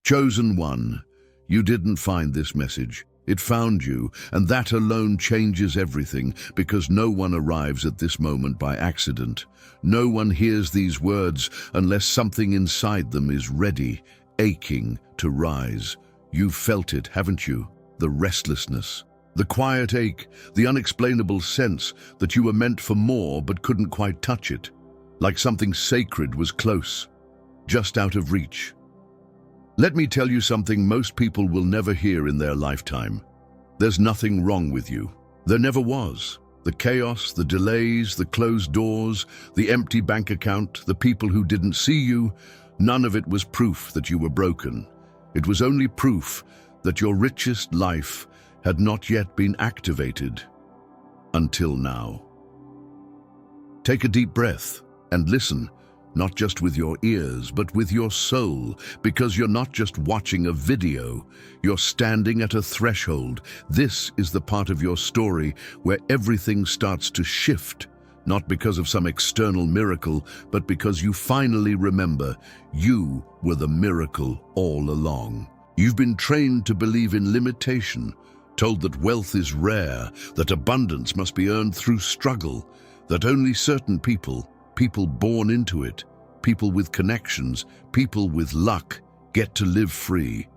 Chosen one, you didn't find this message. It found you, and that alone changes everything, because no one arrives at this moment by accident. No one hears these words unless something inside them is ready, aching to rise. You've felt it, haven't you? The restlessness, the quiet ache, the unexplainable sense that you were meant for more but couldn't quite touch it. Like something sacred was close, just out of reach. Let me tell you something most people will never hear in their lifetime. There's nothing wrong with you. There never was. The chaos, the delays, the closed doors, the empty bank account, the people who didn't see you, none of it was proof that you were broken. It was only proof that your richest life had not yet been activated. Until now. Take a deep breath and listen. Not just with your ears, but with your soul, because you're not just watching a video, you're standing at a threshold. This is the part of your story where everything starts to shift, not because of some external miracle, but because you finally remember you were the miracle all along. You've been trained to believe in limitation, told that wealth is rare, that abundance must be earned through struggle, that only certain people born into it, people with connections, people with luck, get to live free.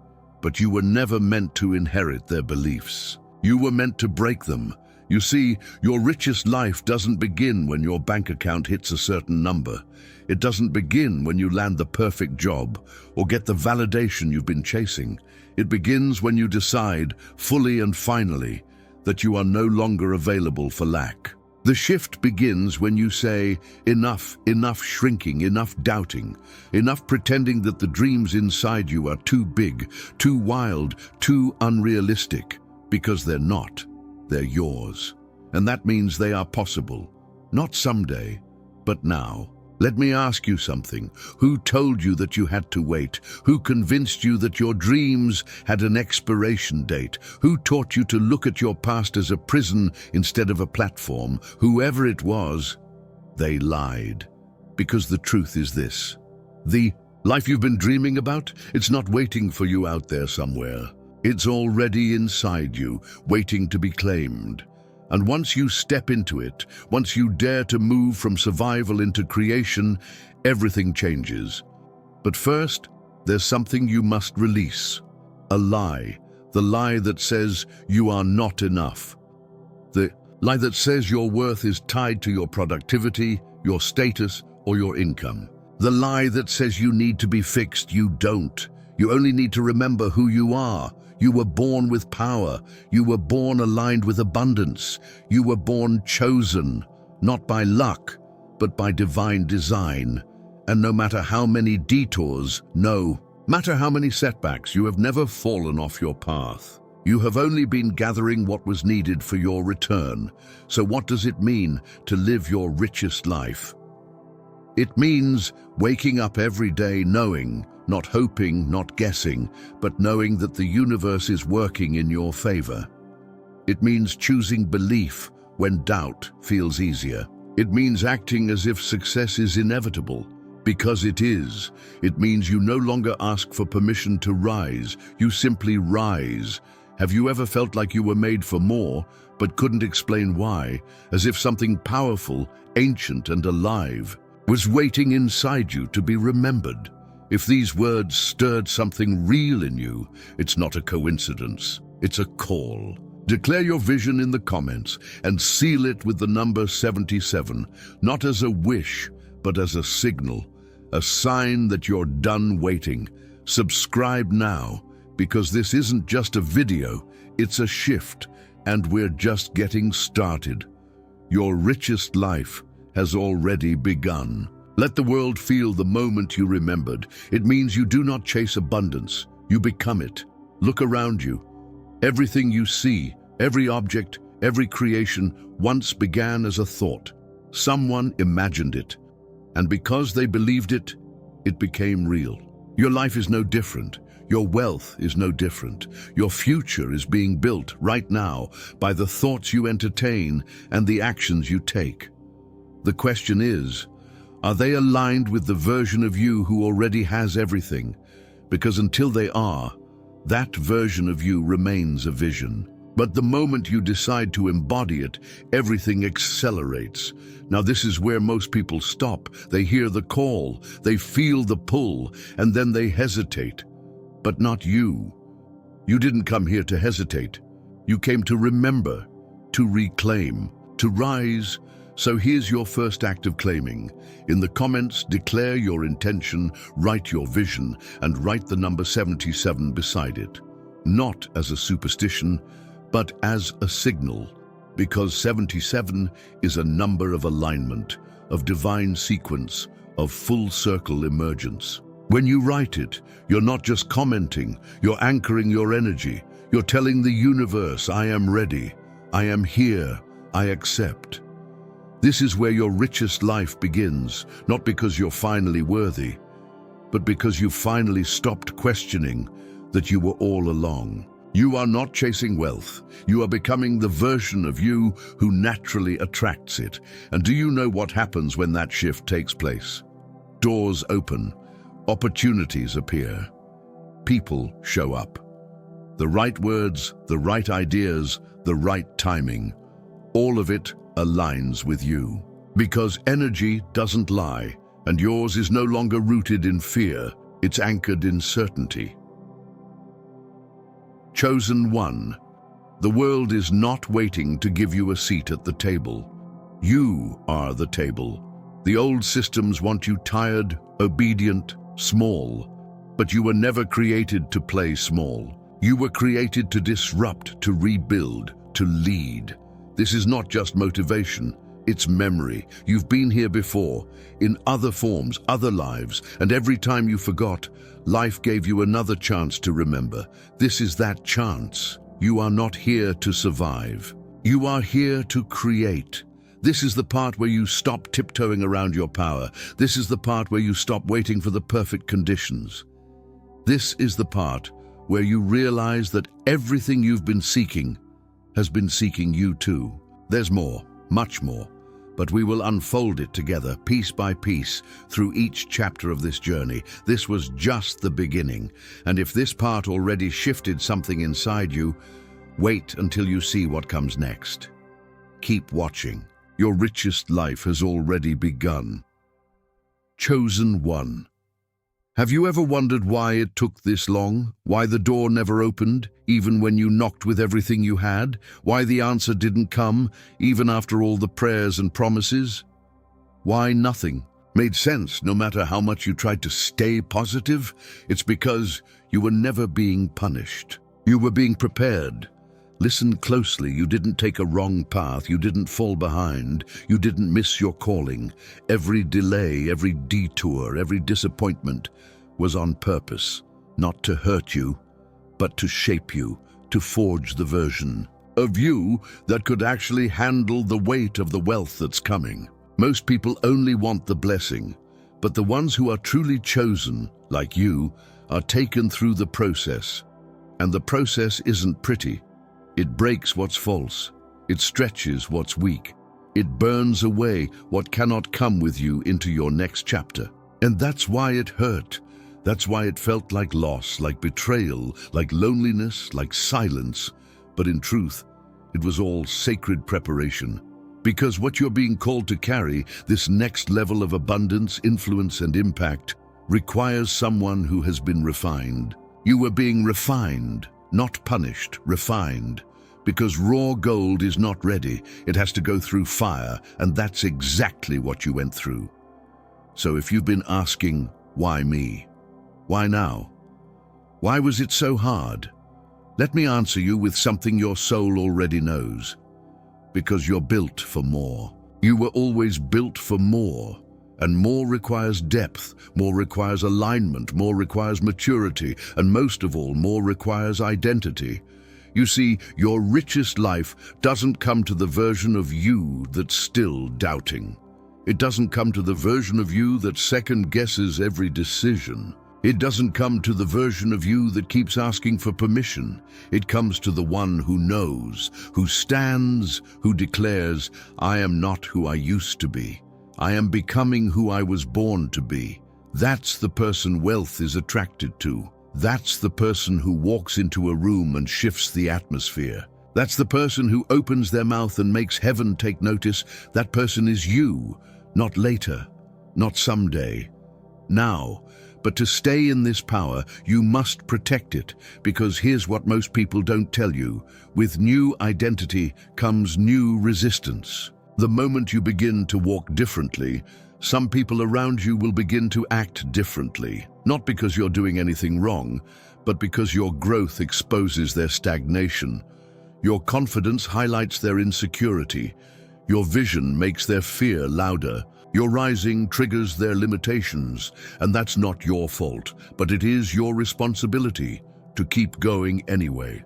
But you were never meant to inherit their beliefs. You were meant to break them. You see, your richest life doesn't begin when your bank account hits a certain number. It doesn't begin when you land the perfect job or get the validation you've been chasing. It begins when you decide, fully and finally, that you are no longer available for lack. The shift begins when you say, enough shrinking, enough doubting, enough pretending that the dreams inside you are too big, too wild, too unrealistic, because they're not. They're yours. And that means they are possible. Not someday, but now. Let me ask you something. Who told you that you had to wait? Who convinced you that your dreams had an expiration date? Who taught you to look at your past as a prison instead of a platform? Whoever it was, they lied. Because the truth is this. The life you've been dreaming about, it's not waiting for you out there somewhere. It's already inside you, waiting to be claimed. And once you step into it, once you dare to move from survival into creation, everything changes. But first, there's something you must release. A lie. The lie that says you are not enough. The lie that says your worth is tied to your productivity, your status, or your income. The lie that says you need to be fixed. You don't. You only need to remember who you are. You were born with power. You were born aligned with abundance. You were born chosen, not by luck, but by divine design. And no matter how many detours, no matter how many setbacks, you have never fallen off your path. You have only been gathering what was needed for your return. So what does it mean to live your richest life? It means waking up every day knowing, not hoping, not guessing, but knowing that the universe is working in your favor. It means choosing belief when doubt feels easier. It means acting as if success is inevitable, because it is. It means you no longer ask for permission to rise, you simply rise. Have you ever felt like you were made for more, but couldn't explain why, as if something powerful, ancient and alive, was waiting inside you to be remembered? If these words stirred something real in you, it's not a coincidence, it's a call. Declare your vision in the comments and seal it with the number 77, not as a wish, but as a signal, a sign that you're done waiting. Subscribe now, because this isn't just a video, it's a shift, and we're just getting started. Your richest life has already begun. Let the world feel the moment you remembered. It means you do not chase abundance, you become it. Look around you. Everything you see, every object, every creation once began as a thought. Someone imagined it, and because they believed it, it became real. Your life is no different. Your wealth is no different. Your future is being built right now by the thoughts you entertain and the actions you take. The question is, are they aligned with the version of you who already has everything? because until they are, that version of you remains a vision. But the moment you decide to embody it, everything accelerates. Now this is where most people stop. They hear the call, they feel the pull, and then they hesitate. But not you. You didn't come here to hesitate. You came to remember, to reclaim, to rise. So here's your first act of claiming. In the comments, declare your intention, write your vision, and write the number 77 beside it. Not as a superstition, but as a signal, because 77 is a number of alignment, of divine sequence, of full circle emergence. When you write it, you're not just commenting, you're anchoring your energy. You're telling the universe, I am ready, I am here, I accept. This is where your richest life begins, not because you're finally worthy, but because you finally stopped questioning that you were all along. You are not chasing wealth. You are becoming the version of you who naturally attracts it. And do you know what happens when that shift takes place? Doors open, opportunities appear, people show up. The right words, the right ideas, the right timing, all of it aligns with you. Because energy doesn't lie, and yours is no longer rooted in fear, it's anchored in certainty. Chosen one. The world is not waiting to give you a seat at the table. You are the table. The old systems want you tired, obedient, small. But you were never created to play small. You were created to disrupt, to rebuild, to lead. This is not just motivation, it's memory. You've been here before, in other forms, other lives, and every time you forgot, life gave you another chance to remember. This is that chance. You are not here to survive. You are here to create. This is the part where you stop tiptoeing around your power. This is the part where you stop waiting for the perfect conditions. This is the part where you realize that everything you've been seeking has been seeking you too. There's more, much more. But we will unfold it together, piece by piece, through each chapter of this journey. This was just the beginning. And if this part already shifted something inside you, wait until you see what comes next. Keep watching. Your richest life has already begun. Chosen one. Have you ever wondered why it took this long? Why the door never opened, even when you knocked with everything you had? Why the answer didn't come, even after all the prayers and promises? Why nothing made sense, no matter how much you tried to stay positive? It's because you were never being punished. You were being prepared. Listen closely. You didn't take a wrong path. You didn't fall behind. You didn't miss your calling. Every delay, every detour, every disappointment was on purpose, not to hurt you, but to shape you, to forge the version of you that could actually handle the weight of the wealth that's coming. Most people only want the blessing, but the ones who are truly chosen, like you, are taken through the process. And the process isn't pretty. It breaks what's false. It stretches what's weak. It burns away what cannot come with you into your next chapter. And that's why it hurt. That's why it felt like loss, like betrayal, like loneliness, like silence. But in truth, it was all sacred preparation. Because what you're being called to carry, this next level of abundance, influence, and impact, requires someone who has been refined. You were being refined, not punished, refined. Because raw gold is not ready. It has to go through fire, and that's exactly what you went through. So if you've been asking, why me? Why now? Why was it so hard? Let me answer you with something your soul already knows. Because you're built for more. You were always built for more. And more requires depth, more requires alignment, more requires maturity, and most of all, more requires identity. You see, your richest life doesn't come to the version of you that's still doubting. It doesn't come to the version of you that second guesses every decision. It doesn't come to the version of you that keeps asking for permission. It comes to the one who knows, who stands, who declares, I am not who I used to be. I am becoming who I was born to be. That's the person wealth is attracted to. That's the person who walks into a room and shifts the atmosphere. That's the person who opens their mouth and makes heaven take notice. That person is you, not later, not someday, now. But to stay in this power, you must protect it, because here's what most people don't tell you. With new identity comes new resistance. The moment you begin to walk differently, some people around you will begin to act differently. Not because you're doing anything wrong, but because your growth exposes their stagnation. Your confidence highlights their insecurity. Your vision makes their fear louder. Your rising triggers their limitations, and that's not your fault, but it is your responsibility to keep going anyway.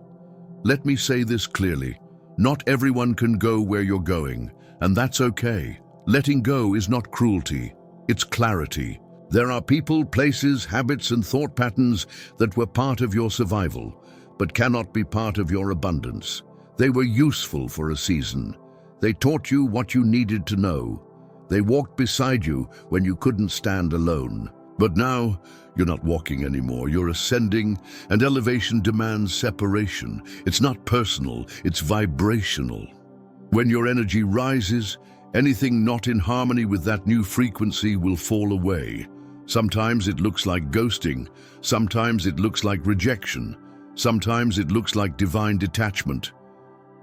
Let me say this clearly. Not everyone can go where you're going, and that's okay. Letting go is not cruelty, it's clarity. There are people, places, habits, and thought patterns that were part of your survival, but cannot be part of your abundance. They were useful for a season. They taught you what you needed to know. They walked beside you when you couldn't stand alone. But now, you're not walking anymore. You're ascending, and elevation demands separation. It's not personal, it's vibrational. When your energy rises, anything not in harmony with that new frequency will fall away. Sometimes it looks like ghosting. Sometimes it looks like rejection. Sometimes it looks like divine detachment.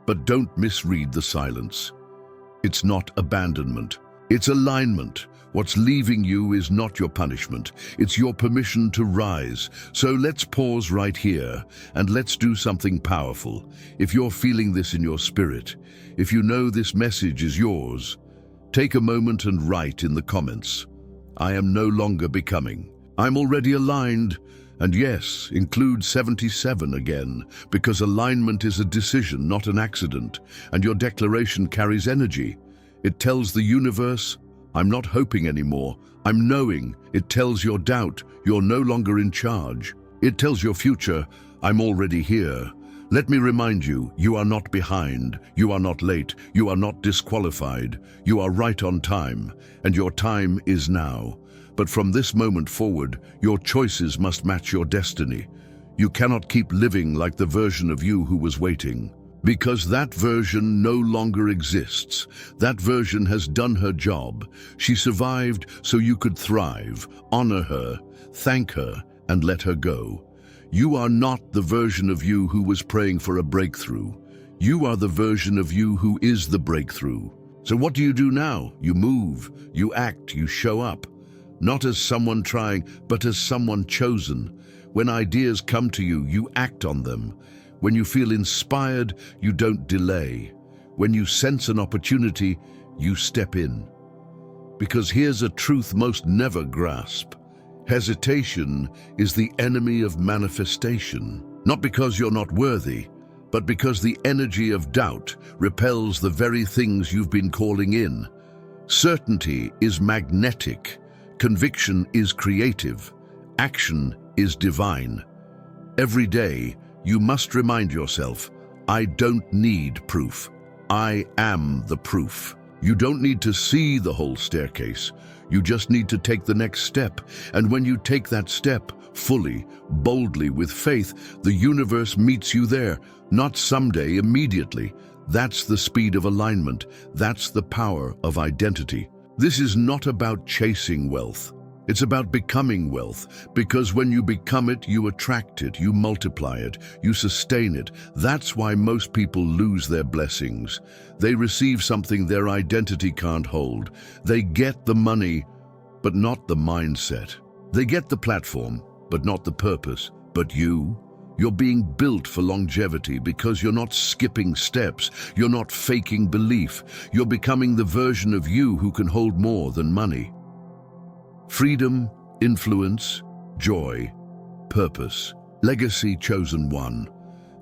But don't misread the silence. It's not abandonment. It's alignment. What's leaving you is not your punishment. It's your permission to rise. So let's pause right here and let's do something powerful. If you're feeling this in your spirit, if you know this message is yours, take a moment and write in the comments, I am no longer becoming. I'm already aligned. And yes, include 77 again, because alignment is a decision, not an accident, and your declaration carries energy. It tells the universe, I'm not hoping anymore, I'm knowing. It tells your doubt, you're no longer in charge. It tells your future, I'm already here. Let me remind you, you are not behind, you are not late, you are not disqualified, you are right on time, and your time is now. But from this moment forward, your choices must match your destiny. You cannot keep living like the version of you who was waiting. Because that version no longer exists. That version has done her job. She survived so you could thrive. Honor her, thank her, and let her go. You are not the version of you who was praying for a breakthrough. You are the version of you who is the breakthrough. So what do you do now? You move, you act, you show up. Not as someone trying, but as someone chosen. When ideas come to you, you act on them. When you feel inspired, you don't delay. When you sense an opportunity, you step in. Because here's a truth most never grasp. Hesitation is the enemy of manifestation. Not because you're not worthy, but because the energy of doubt repels the very things you've been calling in. Certainty is magnetic. Conviction is creative. Action is divine. Every day, you must remind yourself, I don't need proof. I am the proof. You don't need to see the whole staircase. You just need to take the next step. And when you take that step, fully, boldly, with faith, the universe meets you there, not someday, immediately. That's the speed of alignment. That's the power of identity. This is not about chasing wealth. It's about becoming wealth, because when you become it, you attract it, you multiply it, you sustain it. That's why most people lose their blessings. They receive something their identity can't hold. They get the money, but not the mindset. They get the platform, but not the purpose. But you're being built for longevity because you're not skipping steps. You're not faking belief. You're becoming the version of you who can hold more than money. Freedom, influence, joy, purpose, legacy chosen one.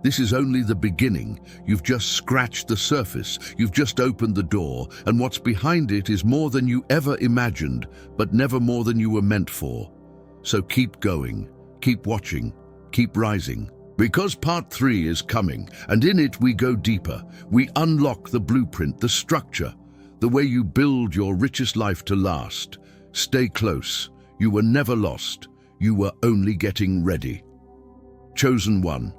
This is only the beginning. You've just scratched the surface. You've just opened the door, and what's behind it is more than you ever imagined, but never more than you were meant for. So keep going, keep watching, keep rising. Because part 3 is coming, and in it we go deeper. We unlock the blueprint, the structure, the way you build your richest life to last. Stay close. You were never lost. You were only getting ready. Chosen one,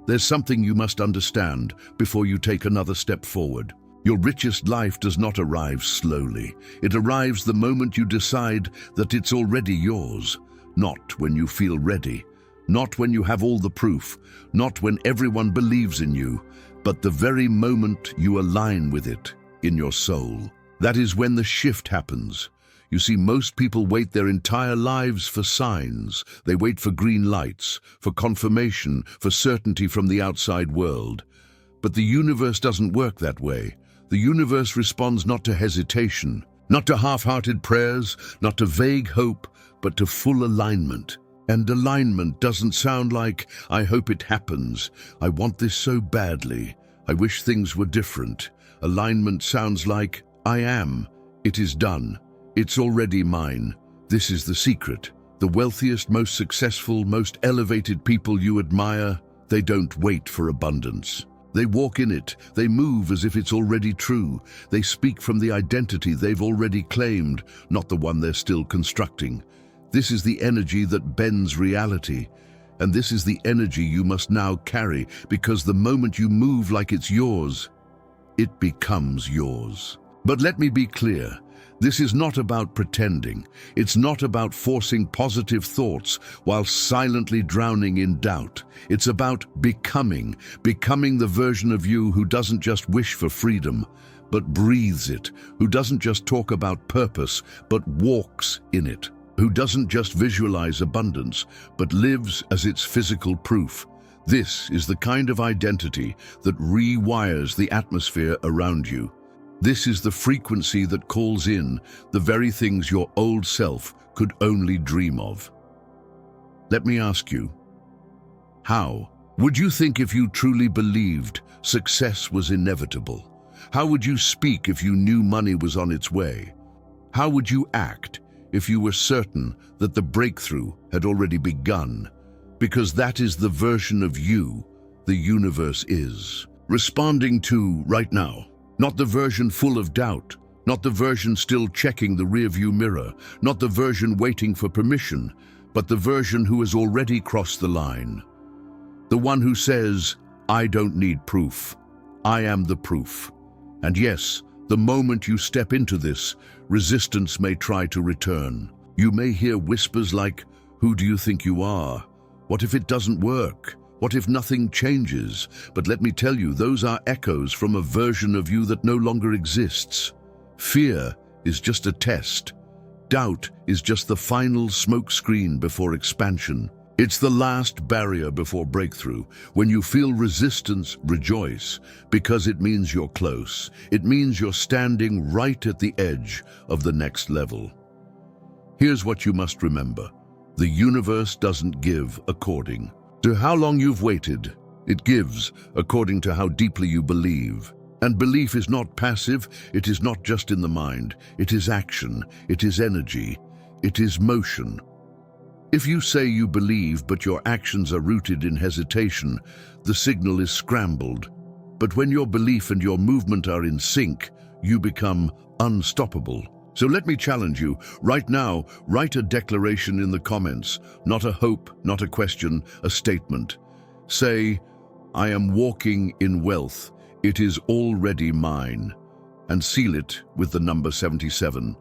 there's something you must understand before you take another step forward. Your richest life does not arrive slowly. It arrives the moment you decide that it's already yours. Not when you feel ready, not when you have all the proof, not when everyone believes in you, but the very moment you align with it in your soul. That is when the shift happens. You see, most people wait their entire lives for signs. They wait for green lights, for confirmation, for certainty from the outside world. But the universe doesn't work that way. The universe responds not to hesitation, not to half-hearted prayers, not to vague hope, but to full alignment. And alignment doesn't sound like, "I hope it happens. I want this so badly. I wish things were different." Alignment sounds like, "I am. It is done. It's already mine." This is the secret. The wealthiest, most successful, most elevated people you admire, they don't wait for abundance. They walk in it. They move as if it's already true. They speak from the identity they've already claimed, not the one they're still constructing. This is the energy that bends reality. And this is the energy you must now carry, because the moment you move like it's yours, it becomes yours. But let me be clear. This is not about pretending. It's not about forcing positive thoughts while silently drowning in doubt. It's about becoming the version of you who doesn't just wish for freedom, but breathes it, who doesn't just talk about purpose, but walks in it, who doesn't just visualize abundance, but lives as its physical proof. This is the kind of identity that rewires the atmosphere around you. This is the frequency that calls in the very things your old self could only dream of. Let me ask you, how would you think if you truly believed success was inevitable? How would you speak if you knew money was on its way? How would you act if you were certain that the breakthrough had already begun? Because that is the version of you the universe is responding to right now. Not the version full of doubt, not the version still checking the rearview mirror, not the version waiting for permission, but the version who has already crossed the line. The one who says, "I don't need proof. I am the proof." And yes, the moment you step into this, resistance may try to return. You may hear whispers like, "Who do you think you are? What if it doesn't work? What if nothing changes?" But let me tell you, those are echoes from a version of you that no longer exists. Fear is just a test. Doubt is just the final smokescreen before expansion. It's the last barrier before breakthrough. When you feel resistance, rejoice, because it means you're close. It means you're standing right at the edge of the next level. Here's what you must remember. The universe doesn't give according to how long you've waited. It gives according to how deeply you believe. And belief is not passive. It is not just in the mind. It is action. It is energy. It is motion. If you say you believe but your actions are rooted in hesitation, the signal is scrambled. But when your belief and your movement are in sync, you become unstoppable. So let me challenge you. Right now, write a declaration in the comments. Not a hope, not a question, a statement. Say, "I am walking in wealth. It is already mine." And seal it with the number 77.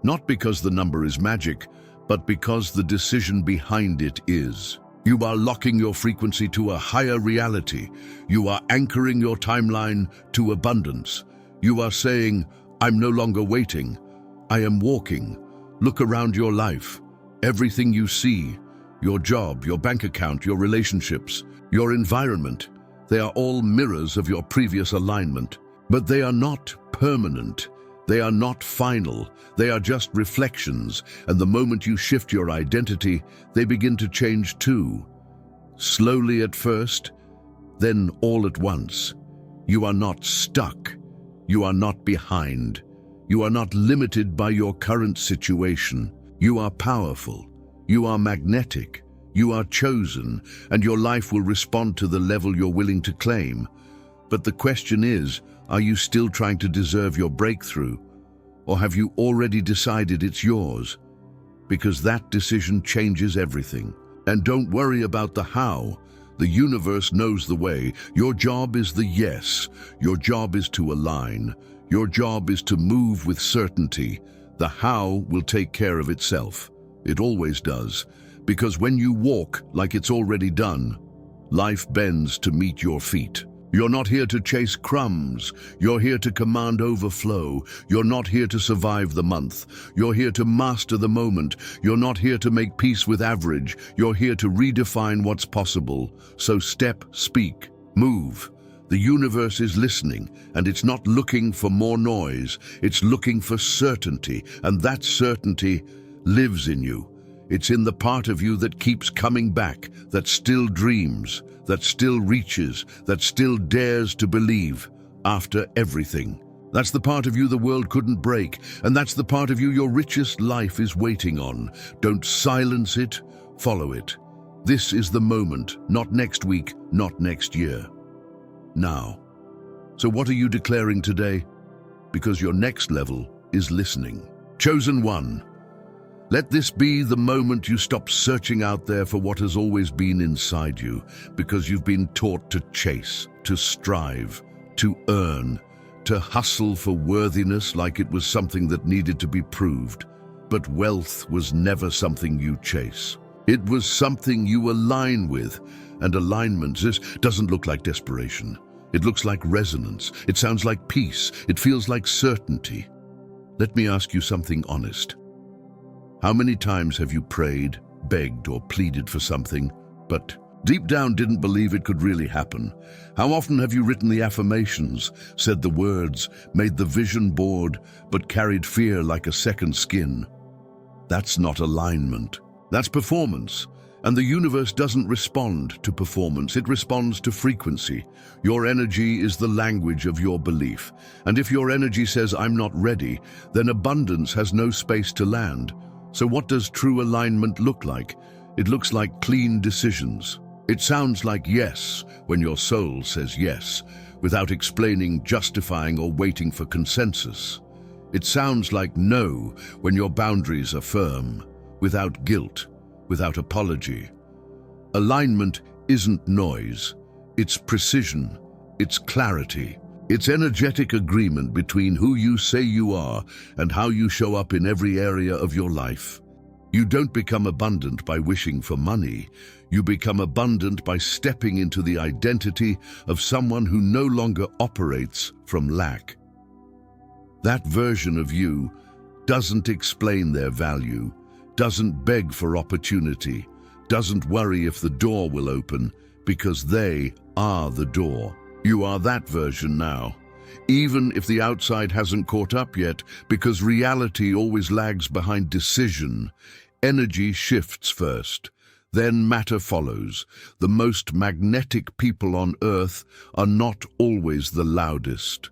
Not because the number is magic, but because the decision behind it is. You are locking your frequency to a higher reality. You are anchoring your timeline to abundance. You are saying, "I'm no longer waiting. I am walking." Look around your life. Everything you see, your job, your bank account, your relationships, your environment, they are all mirrors of your previous alignment. But they are not permanent. They are not final. They are just reflections. And the moment you shift your identity, they begin to change too. Slowly at first, then all at once. You are not stuck. You are not behind. You are not limited by your current situation. You are powerful. You are magnetic. You are chosen, and your life will respond to the level you're willing to claim. But the question is, are you still trying to deserve your breakthrough? Or have you already decided it's yours? Because that decision changes everything. And don't worry about the how. The universe knows the way. Your job is the yes. Your job is to align. Your job is to move with certainty. The how will take care of itself. It always does. Because when you walk like it's already done, life bends to meet your feet. You're not here to chase crumbs. You're here to command overflow. You're not here to survive the month. You're here to master the moment. You're not here to make peace with average. You're here to redefine what's possible. So step, speak, move. The universe is listening, and it's not looking for more noise. It's looking for certainty, and that certainty lives in you. It's in the part of you that keeps coming back, that still dreams, that still reaches, that still dares to believe after everything. That's the part of you the world couldn't break, and that's the part of you your richest life is waiting on. Don't silence it, follow it. This is the moment, not next week, not next year. Now. So what are you declaring today? Because your next level is listening. Chosen one. Let this be the moment you stop searching out there for what has always been inside you, because you've been taught to chase, to strive, to earn, to hustle for worthiness like it was something that needed to be proved. But wealth was never something you chase. It was something you align with, and alignment doesn't look like desperation. It looks like resonance. It sounds like peace. It feels like certainty. Let me ask you something honest. How many times have you prayed, begged, or pleaded for something, but deep down didn't believe it could really happen? How often have you written the affirmations, said the words, made the vision board, but carried fear like a second skin? That's not alignment. That's performance. And the universe doesn't respond to performance, it responds to frequency. Your energy is the language of your belief. And if your energy says, "I'm not ready," then abundance has no space to land. So what does true alignment look like? It looks like clean decisions. It sounds like yes when your soul says yes, without explaining, justifying, or waiting for consensus. It sounds like no when your boundaries are firm, without guilt, without apology. Alignment isn't noise. It's precision. It's clarity. It's energetic agreement between who you say you are and how you show up in every area of your life. You don't become abundant by wishing for money. You become abundant by stepping into the identity of someone who no longer operates from lack. That version of you doesn't explain their value, doesn't beg for opportunity, doesn't worry if the door will open, because they are the door. You are that version now, even if the outside hasn't caught up yet, because reality always lags behind decision. Energy shifts first, then matter follows. The most magnetic people on earth are not always the loudest.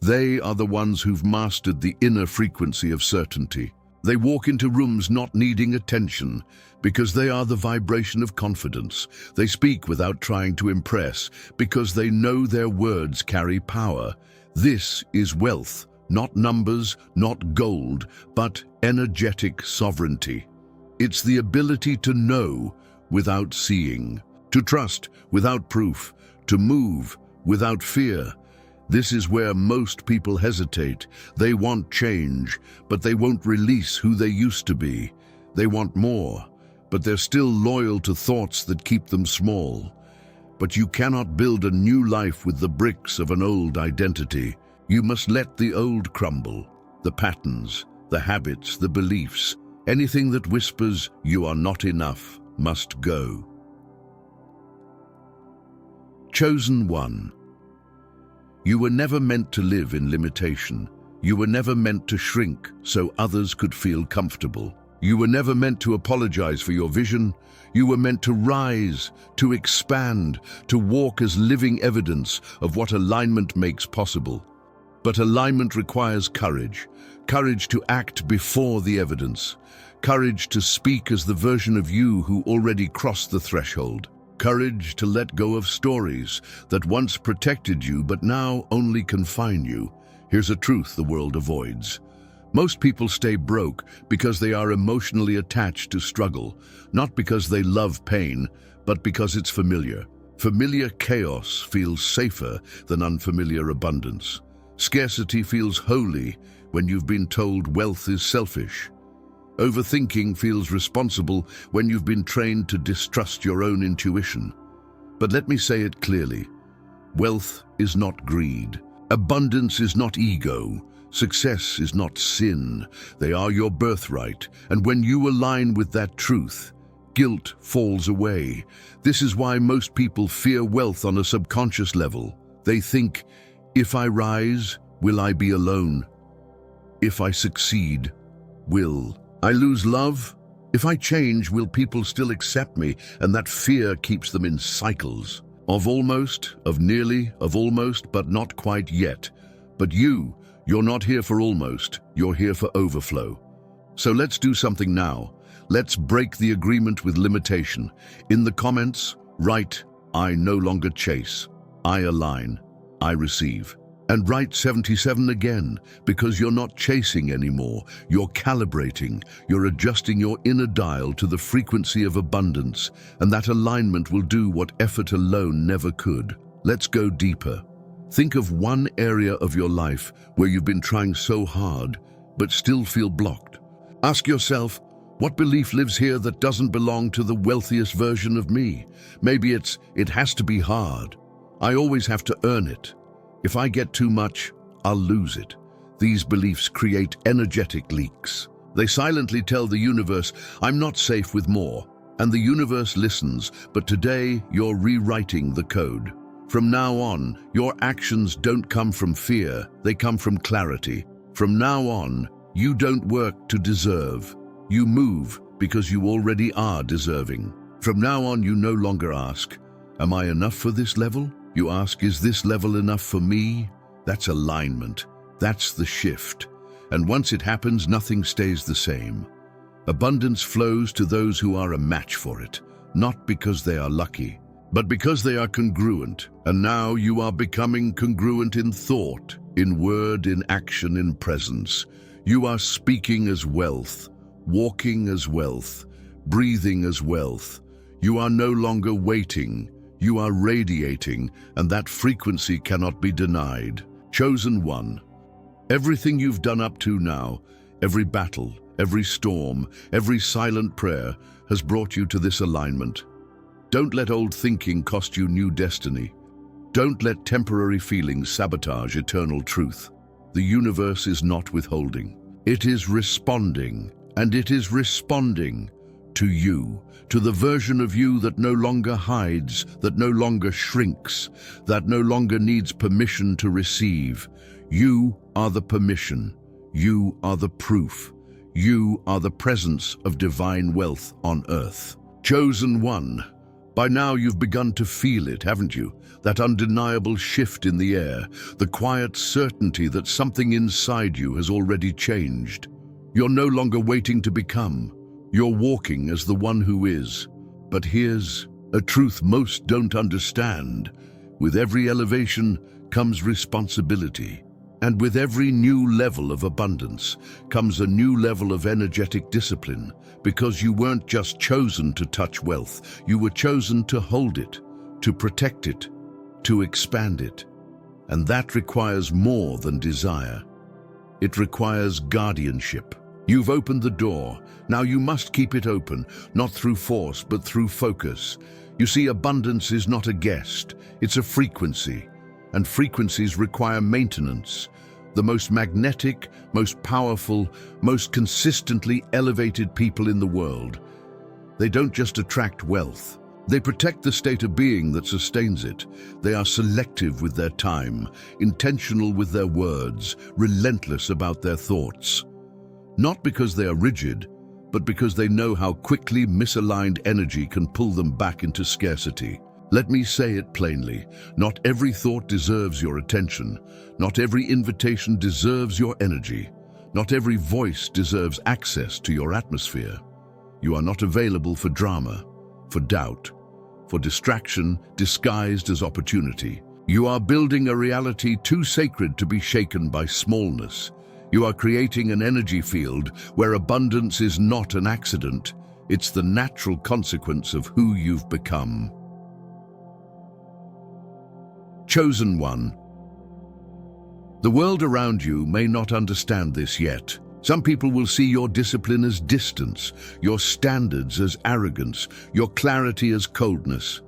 They are the ones who've mastered the inner frequency of certainty. They walk into rooms not needing attention, because they are the vibration of confidence. They speak without trying to impress, because they know their words carry power. This is wealth, not numbers, not gold, but energetic sovereignty. It's the ability to know without seeing, to trust without proof, to move without fear. This is where most people hesitate. They want change, but they won't release who they used to be. They want more, but they're still loyal to thoughts that keep them small. But you cannot build a new life with the bricks of an old identity. You must let the old crumble, the patterns, the habits, the beliefs. Anything that whispers you are not enough must go. Chosen one. You were never meant to live in limitation. You were never meant to shrink so others could feel comfortable. You were never meant to apologize for your vision. You were meant to rise, to expand, to walk as living evidence of what alignment makes possible. But alignment requires courage. Courage to act before the evidence. Courage to speak as the version of you who already crossed the threshold. Courage to let go of stories that once protected you but now only confine you. Here's a truth the world avoids. Most people stay broke because they are emotionally attached to struggle, not because they love pain, but because it's familiar. Familiar chaos feels safer than unfamiliar abundance. Scarcity feels holy when you've been told wealth is selfish. Overthinking feels responsible when you've been trained to distrust your own intuition. But let me say it clearly. Wealth is not greed. Abundance is not ego. Success is not sin. They are your birthright. And when you align with that truth, guilt falls away. This is why most people fear wealth on a subconscious level. They think, if I rise, will I be alone? If I succeed, will I lose love? If I change, will people still accept me? And that fear keeps them in cycles of almost, of nearly, of almost, but not quite yet. But you're not here for almost, you're here for overflow. So let's do something now. Let's break the agreement with limitation. In the comments, write, I no longer chase. I align. I receive. And write 77 again, because you're not chasing anymore. You're calibrating. You're adjusting your inner dial to the frequency of abundance, and that alignment will do what effort alone never could. Let's go deeper. Think of one area of your life where you've been trying so hard, but still feel blocked. Ask yourself, what belief lives here that doesn't belong to the wealthiest version of me? Maybe it has to be hard. I always have to earn it. If I get too much, I'll lose it. These beliefs create energetic leaks. They silently tell the universe, I'm not safe with more. And the universe listens, but today you're rewriting the code. From now on, your actions don't come from fear, they come from clarity. From now on, you don't work to deserve. You move because you already are deserving. From now on, you no longer ask, am I enough for this level? You ask, is this level enough for me? That's alignment. That's the shift. And once it happens, nothing stays the same. Abundance flows to those who are a match for it, not because they are lucky, but because they are congruent. And now you are becoming congruent in thought, in word, in action, in presence. You are speaking as wealth, walking as wealth, breathing as wealth. You are no longer waiting. You are radiating, and that frequency cannot be denied. Chosen one. Everything you've done up to now, every battle, every storm, every silent prayer has brought you to this alignment. Don't let old thinking cost you new destiny. Don't let temporary feelings sabotage eternal truth. The universe is not withholding. It is responding, and it is responding to you, to the version of you that no longer hides, that no longer shrinks, that no longer needs permission to receive. You are the permission. You are the proof. You are the presence of divine wealth on earth. Chosen one. By now you've begun to feel it, haven't you? That undeniable shift in the air, the quiet certainty that something inside you has already changed. You're no longer waiting to become. You're walking as the one who is. But here's a truth most don't understand. With every elevation comes responsibility. And with every new level of abundance comes a new level of energetic discipline, because you weren't just chosen to touch wealth, you were chosen to hold it, to protect it, to expand it. And that requires more than desire. It requires guardianship. You've opened the door. Now you must keep it open, not through force, but through focus. You see, abundance is not a guest, it's a frequency. And frequencies require maintenance. The most magnetic, most powerful, most consistently elevated people in the world. They don't just attract wealth. They protect the state of being that sustains it. They are selective with their time, intentional with their words, relentless about their thoughts. Not because they are rigid, but because they know how quickly misaligned energy can pull them back into scarcity. Let me say it plainly. Not every thought deserves your attention. Not every invitation deserves your energy. Not every voice deserves access to your atmosphere. You are not available for drama, for doubt, for distraction disguised as opportunity. You are building a reality too sacred to be shaken by smallness. You are creating an energy field where abundance is not an accident. It's the natural consequence of who you've become. Chosen one. The world around you may not understand this yet. Some people will see your discipline as distance, your standards as arrogance, your clarity as coldness.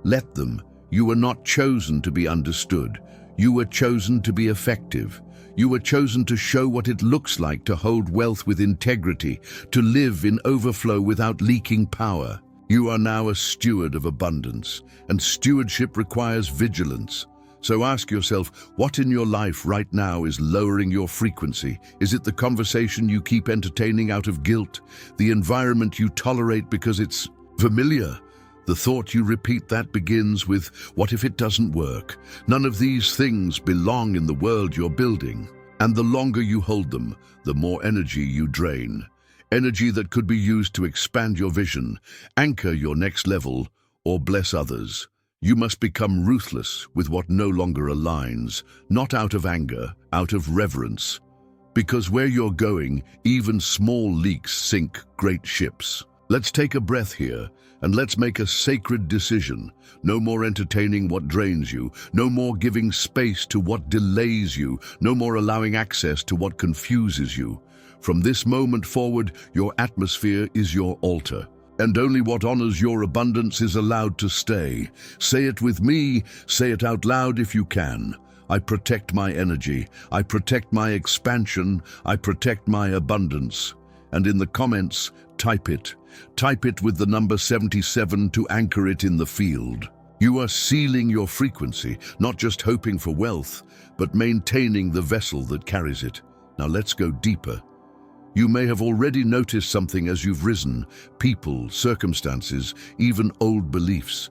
Let them. You were not chosen to be understood. You were chosen to be effective. You were chosen to show what it looks like to hold wealth with integrity, to live in overflow without leaking power. You are now a steward of abundance, and stewardship requires vigilance. So ask yourself, what in your life right now is lowering your frequency? Is it the conversation you keep entertaining out of guilt? The environment you tolerate because it's familiar? The thought you repeat that begins with, what if it doesn't work? None of these things belong in the world you're building. And the longer you hold them, the more energy you drain. Energy that could be used to expand your vision, anchor your next level, or bless others. You must become ruthless with what no longer aligns, not out of anger, out of reverence. Because where you're going, even small leaks sink great ships. Let's take a breath here, and let's make a sacred decision. No more entertaining what drains you, no more giving space to what delays you, no more allowing access to what confuses you. From this moment forward, your atmosphere is your altar. And only what honors your abundance is allowed to stay. Say it with me, say it out loud if you can. I protect my energy, I protect my expansion, I protect my abundance. And in the comments, type it. Type it with the number 77 to anchor it in the field. You are sealing your frequency, not just hoping for wealth, but maintaining the vessel that carries it. Now let's go deeper. You may have already noticed something as you've risen. People, circumstances, even old beliefs.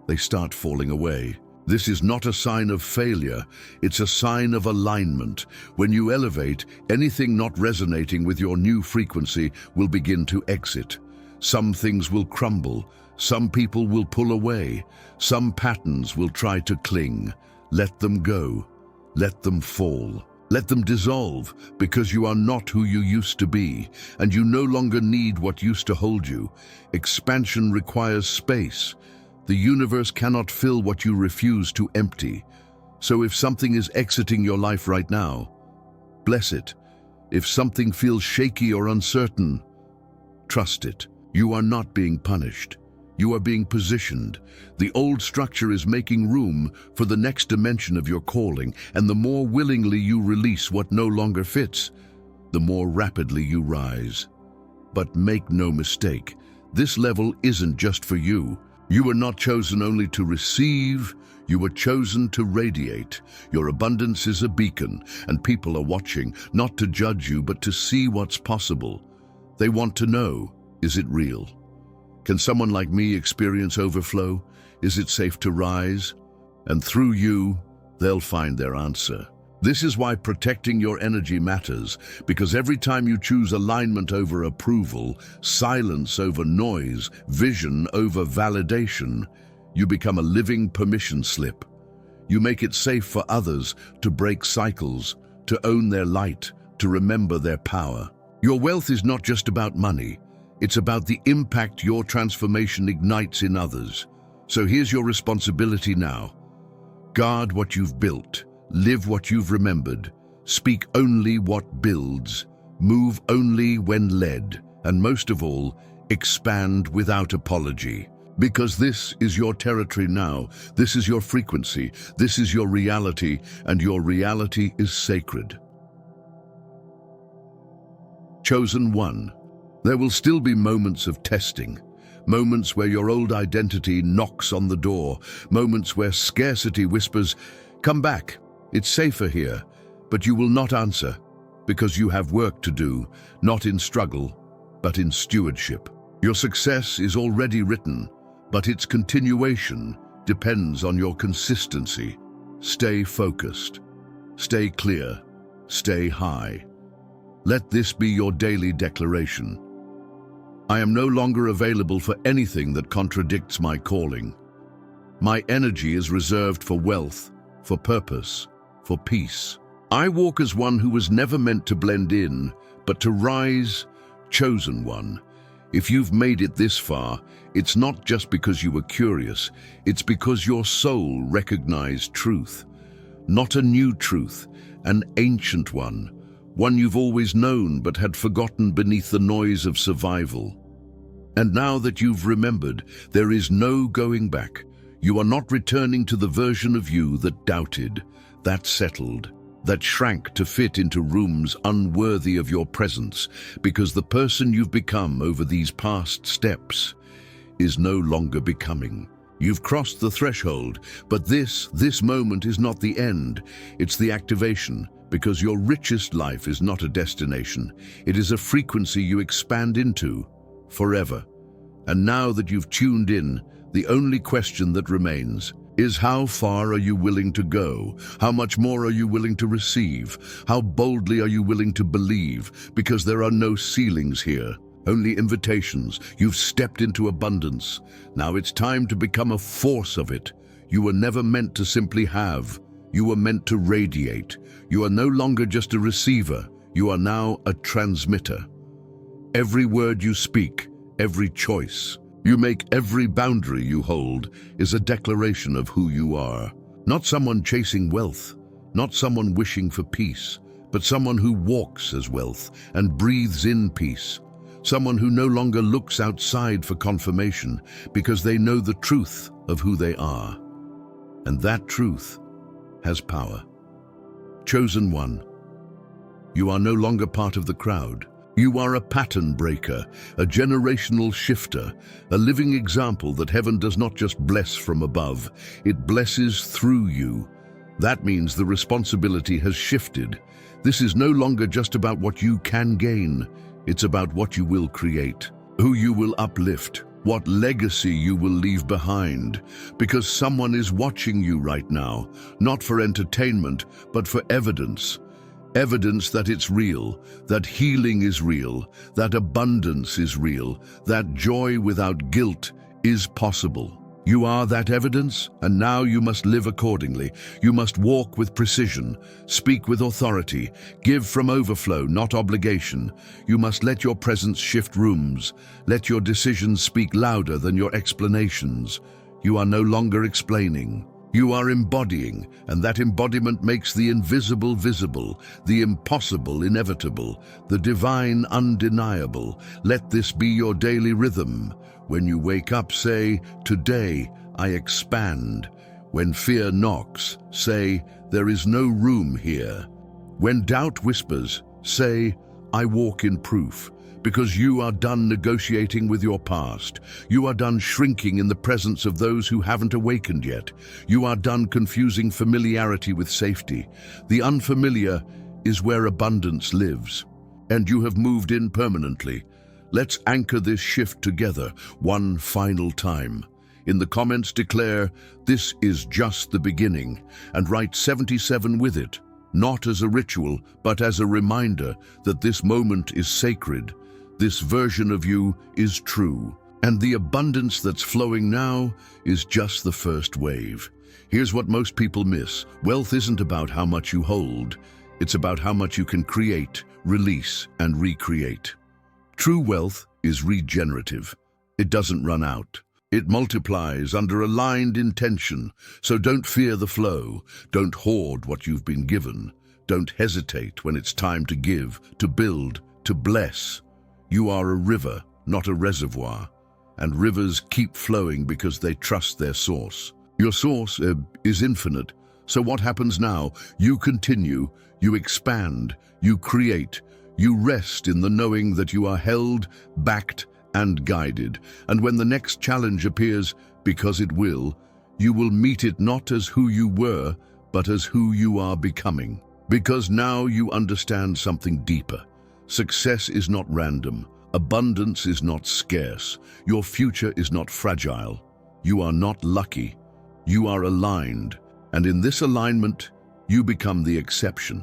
They start falling away. This is not a sign of failure, it's a sign of alignment. When you elevate, anything not resonating with your new frequency will begin to exit. Some things will crumble, some people will pull away, some patterns will try to cling. Let them go, let them fall. Let them dissolve, because you are not who you used to be, and you no longer need what used to hold you. Expansion requires space. The universe cannot fill what you refuse to empty. So if something is exiting your life right now, bless it. If something feels shaky or uncertain, trust it. You are not being punished. You are being positioned. The old structure is making room for the next dimension of your calling, and the more willingly you release what no longer fits, the more rapidly you rise. But make no mistake, this level isn't just for you. You were not chosen only to receive, you were chosen to radiate. Your abundance is a beacon, and people are watching, not to judge you, but to see what's possible. They want to know, is it real? Can someone like me experience overflow? Is it safe to rise? And through you, they'll find their answer. This is why protecting your energy matters, because every time you choose alignment over approval, silence over noise, vision over validation, you become a living permission slip. You make it safe for others to break cycles, to own their light, to remember their power. Your wealth is not just about money. It's about the impact your transformation ignites in others. So here's your responsibility now. Guard what you've built, live what you've remembered, speak only what builds, move only when led, and most of all, expand without apology. Because this is your territory now, this is your frequency, this is your reality, and your reality is sacred. Chosen one. There will still be moments of testing, moments where your old identity knocks on the door, moments where scarcity whispers, "Come back, it's safer here," but you will not answer, because you have work to do, not in struggle, but in stewardship. Your success is already written, but its continuation depends on your consistency. Stay focused, stay clear, stay high. Let this be your daily declaration. I am no longer available for anything that contradicts my calling. My energy is reserved for wealth, for purpose, for peace. I walk as one who was never meant to blend in, but to rise, chosen one. If you've made it this far, it's not just because you were curious, it's because your soul recognized truth. Not a new truth, an ancient one you've always known but had forgotten beneath the noise of survival. And now that you've remembered, there is no going back. You are not returning to the version of you that doubted, that settled, that shrank to fit into rooms unworthy of your presence, because the person you've become over these past steps is no longer becoming. You've crossed the threshold, but this moment is not the end, it's the activation, because your richest life is not a destination, it is a frequency you expand into, forever. And now that you've tuned in, the only question that remains is how far are you willing to go? How much more are you willing to receive? How boldly are you willing to believe? Because there are no ceilings here, only invitations. You've stepped into abundance. Now it's time to become a force of it. You were never meant to simply have. You were meant to radiate. You are no longer just a receiver. You are now a transmitter. Every word you speak, every choice you make, every boundary you hold is a declaration of who you are. Not someone chasing wealth, not someone wishing for peace, but someone who walks as wealth and breathes in peace. Someone who no longer looks outside for confirmation because they know the truth of who they are. And that truth has power. Chosen one, you are no longer part of the crowd. You are a pattern breaker, a generational shifter, a living example that heaven does not just bless from above, it blesses through you. That means the responsibility has shifted. This is no longer just about what you can gain, it's about what you will create, who you will uplift, what legacy you will leave behind, because someone is watching you right now, not for entertainment, but for evidence. Evidence that it's real, that healing is real, that abundance is real, that joy without guilt is possible. You are that evidence, and now you must live accordingly. You must walk with precision, speak with authority, give from overflow, not obligation. You must let your presence shift rooms. Let your decisions speak louder than your explanations. You are no longer explaining. You are embodying, and that embodiment makes the invisible visible, the impossible inevitable, the divine undeniable. Let this be your daily rhythm. When you wake up, say, "Today I expand." When fear knocks, say, "There is no room here." When doubt whispers, say, "I walk in proof." Because you are done negotiating with your past. You are done shrinking in the presence of those who haven't awakened yet. You are done confusing familiarity with safety. The unfamiliar is where abundance lives. And you have moved in permanently. Let's anchor this shift together one final time. In the comments declare, "This is just the beginning," and write 77 with it, not as a ritual, but as a reminder that this moment is sacred. This version of you is true, and the abundance that's flowing now is just the first wave. Here's what most people miss. Wealth isn't about how much you hold. It's about how much you can create, release, and recreate. True wealth is regenerative. It doesn't run out. It multiplies under aligned intention. So don't fear the flow. Don't hoard what you've been given. Don't hesitate when it's time to give, to build, to bless. You are a river, not a reservoir, and rivers keep flowing because they trust their source. Your source is infinite, so what happens now? You continue, you expand, you create, you rest in the knowing that you are held, backed, and guided. And when the next challenge appears, because it will, you will meet it not as who you were, but as who you are becoming. Because now you understand something deeper. Success is not random. Abundance is not scarce. Your future is not fragile. You are not lucky. You are aligned. And in this alignment, you become the exception.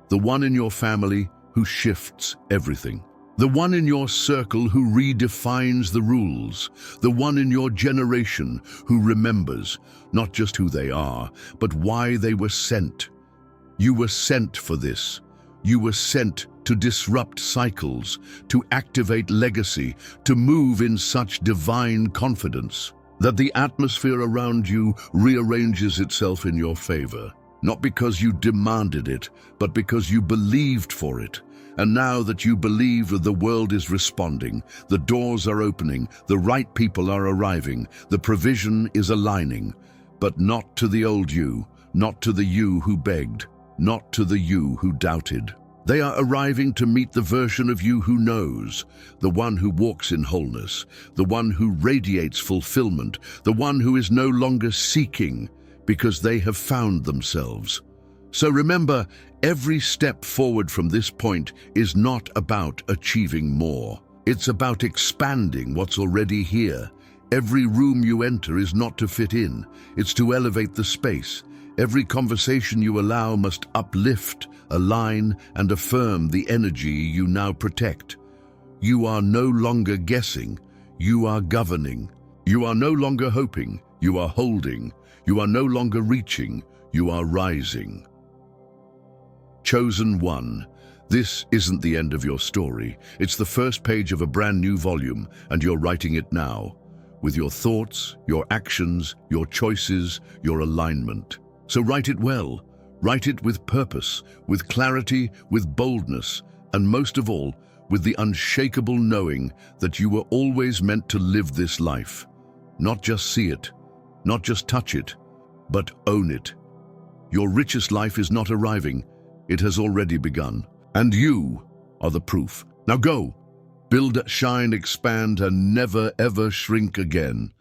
The one in your family who shifts everything. The one in your circle who redefines the rules. The one in your generation who remembers not just who they are, but why they were sent. You were sent for this. You were sent to disrupt cycles, to activate legacy, to move in such divine confidence that the atmosphere around you rearranges itself in your favor. Not because you demanded it, but because you believed for it. And now that you believe, the world is responding, the doors are opening, the right people are arriving, the provision is aligning. But not to the old you, not to the you who begged, not to the you who doubted. They are arriving to meet the version of you who knows, the one who walks in wholeness, the one who radiates fulfillment, the one who is no longer seeking because they have found themselves. So remember, every step forward from this point is not about achieving more. It's about expanding what's already here. Every room you enter is not to fit in, it's to elevate the space. Every conversation you allow must uplift, align, and affirm the energy you now protect. You are no longer guessing, you are governing. You are no longer hoping, you are holding. You are no longer reaching, you are rising. Chosen One, this isn't the end of your story. It's the first page of a brand new volume, and you're writing it now, with your thoughts, your actions, your choices, your alignment. So write it well. Write it with purpose, with clarity, with boldness, and most of all, with the unshakable knowing that you were always meant to live this life. Not just see it, not just touch it, but own it. Your richest life is not arriving, it has already begun. And you are the proof. Now go, build, shine, expand, and never ever shrink again.